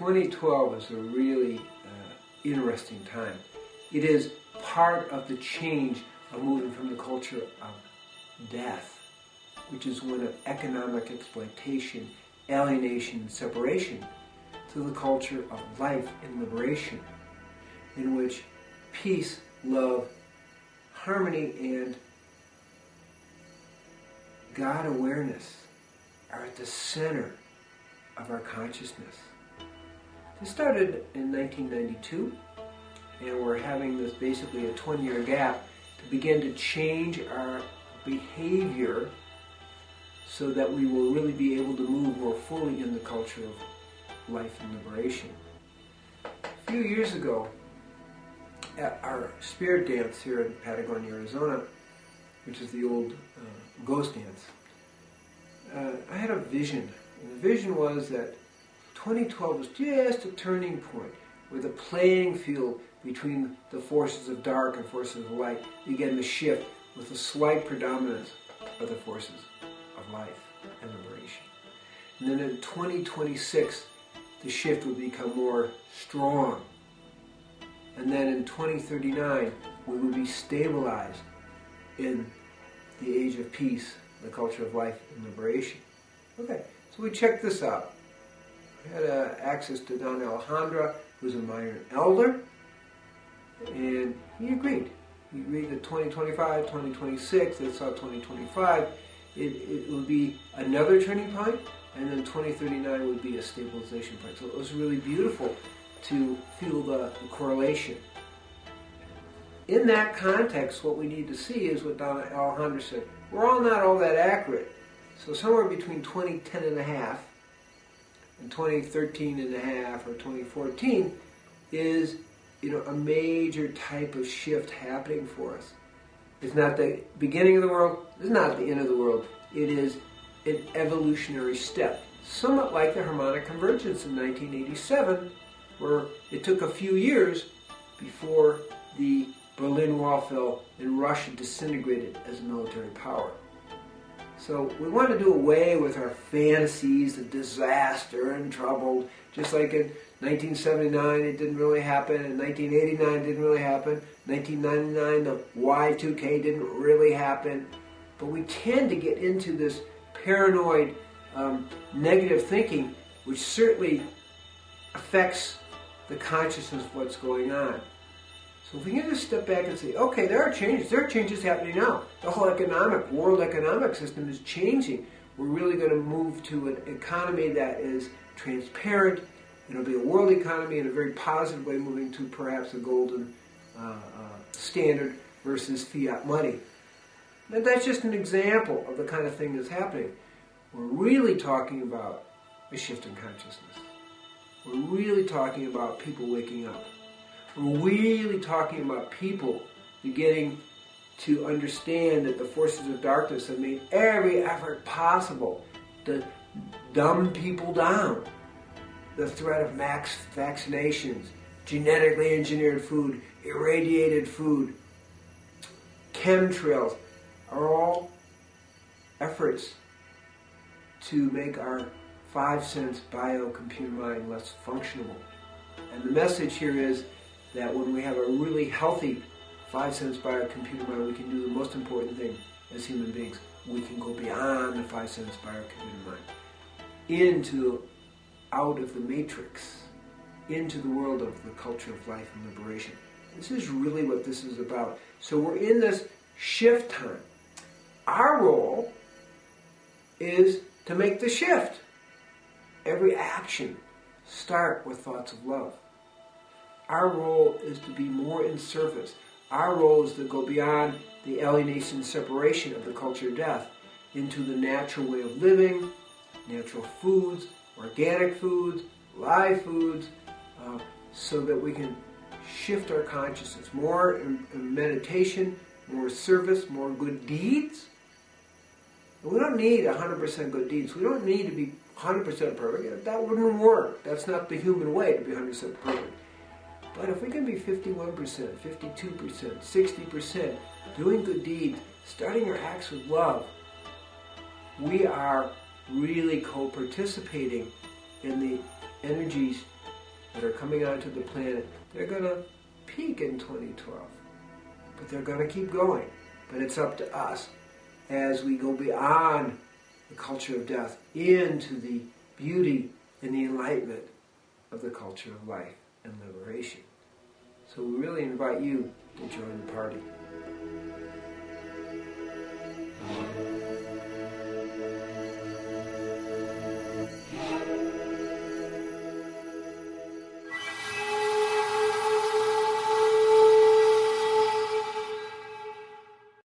2012 is a really interesting time. It is part of the change of moving from the culture of death, which is one of economic exploitation, alienation, and separation, to the culture of life and liberation, in which peace, love, harmony, and God awareness are at the center of our consciousness. This started in 1992, and we're having this basically a 20-year gap to begin to change our behavior so that we will really be able to move more fully in the culture of life and liberation. A few years ago, at our spirit dance here in Patagonia, Arizona, which is the old ghost dance, I had a vision. And the vision was that 2012 was just a turning point where the playing field between the forces of dark and forces of light began to shift with a slight predominance of the forces of life and liberation. And then in 2026, the shift would become more strong. And then in 2039, we would be stabilized in the age of peace, the culture of life and liberation. Okay, so we checked this out. I had access to Don Alejandra, who's a minor elder, and he agreed. He agreed that 2025, 2026, they saw 2025, it would be another turning point, and then 2039 would be a stabilization point. So it was really beautiful to feel the correlation. In that context, what we need to see is what Don Alejandra said. We're all not all that accurate. So somewhere between 2010 and a half and 2013 and a half or 2014 is, a major type of shift happening for us. It's not the beginning of the world, it's not the end of the world. It is an evolutionary step, somewhat like the harmonic convergence in 1987, where it took a few years before the Berlin Wall fell and Russia disintegrated as a military power. So we want to do away with our fantasies of disaster and trouble, just like in 1979 it didn't really happen, in 1989 it didn't really happen, 1999 the Y2K didn't really happen. But we tend to get into this paranoid, negative thinking, which certainly affects the consciousness of what's going on. So if we can just step back and say, okay, there are changes happening now. The whole world economic system is changing. We're really going to move to an economy that is transparent. It'll be a world economy in a very positive way, moving to perhaps a golden standard versus fiat money. Now that's just an example of the kind of thing that's happening. We're really talking about a shift in consciousness. We're really talking about people waking up. We're really talking about people beginning to understand that the forces of darkness have made every effort possible to dumb people down. The threat of mass vaccinations, genetically engineered food, irradiated food, chemtrails are all efforts to make our 5 sense biocomputer mind less functional. And the message here is that when we have a really healthy 5 sense biocomputer mind, we can do the most important thing as human beings. We can go beyond the 5 sense biocomputer mind, out of the matrix, into the world of the culture of life and liberation. This is really what this is about. So we're in this shift time. Our role is to make the shift. Every action start with thoughts of love. Our role is to be more in service. Our role is to go beyond the alienation and separation of the culture of death into the natural way of living, natural foods, organic foods, live foods, so that we can shift our consciousness. More in meditation, more service, more good deeds. And we don't need 100% good deeds. We don't need to be 100% perfect. That wouldn't work. That's not the human way to be 100% perfect. But if we can be 51%, 52%, 60% doing good deeds, starting our acts with love, we are really co-participating in the energies that are coming onto the planet, they're going to peak in 2012. But they're going to keep going. But it's up to us as we go beyond the culture of death into the beauty and the enlightenment of the culture of life and liberation. So we really invite you to join the party.